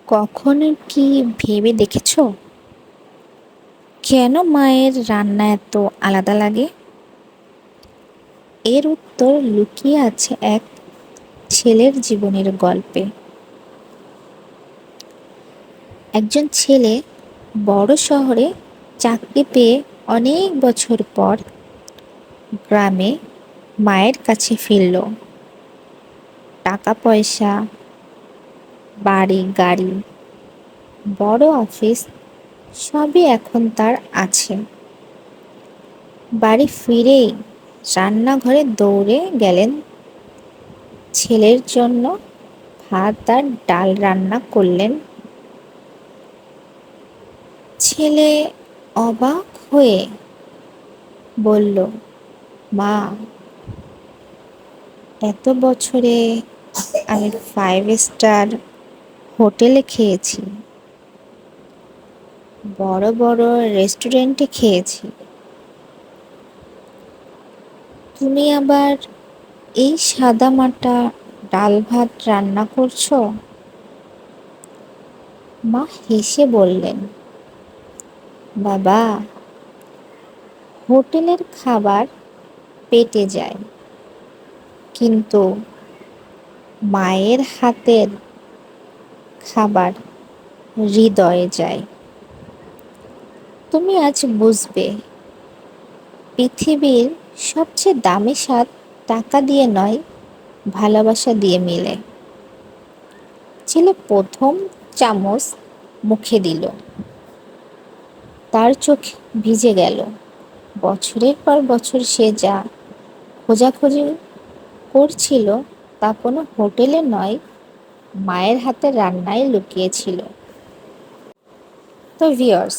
কখনো কি ভেবে দেখেছো কেন মায়ের রান্না এত আলাদা লাগে? এর উত্তর লুকিয়ে আছে এক ছেলের জীবনের গল্পে। একজন ছেলে বড় শহরে চাকরি পেয়ে অনেক বছর পর গ্রামে মায়ের কাছে ফিরল। টাকা পয়সা, বাড়ি গাড়ি, বড় অফিস সবই এখন তার আছে। বাড়ি ফিরেই রান্নাঘরে দৌড়ে গেলেন, ছেলের জন্য ভাত আর ডাল রান্না করলেন। ছেলে অবাক হয়ে বলল, মা, এত বছরে আমি 5 স্টার হোটেলে খেয়েছি, বড় বড় রেস্টুরেন্টে খেয়েছি, তুমি আবার এই সাদামাটা ডাল ভাত রান্না করছো? মা হেসে বললেন, বাবা, হোটেলের খাবার পেটে যায়, কিন্তু মায়ের হাতের খাবার হৃদয়ে যায়। তুমি আজ বুঝবে, পৃথিবীর সবচেয়ে দামি স্বাদ টাকা দিয়ে নয়, ভালোবাসা দিয়ে মিলে। ছেলে প্রথম চামচ মুখে দিল, তার চোখ ভিজে গেল। বছরের পর বছর সে যা খোঁজাখুঁজি করছিল তা কোনো হোটেলে নয়, মায়ের হাতের রান্নায় লুকিয়েছিল। তো ভিউয়ার্স,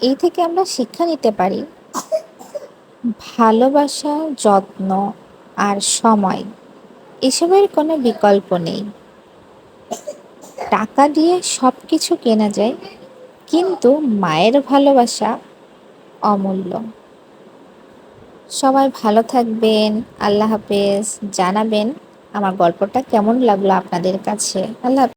এই থেকে আমরা শিক্ষা নিতে পারি, ভালোবাসা, যত্ন আর সময় এসবের কোনো বিকল্প নেই। টাকা দিয়ে সব কিছু কেনা যায়, কিন্তু মায়ের ভালোবাসা অমূল্য। সবাই ভালো থাকবেন। আল্লাহ হাফেজ। জানাবেন আমার গল্পটা কেমন লাগলো আপনাদের কাছে। আল্লাহ হাফেজ।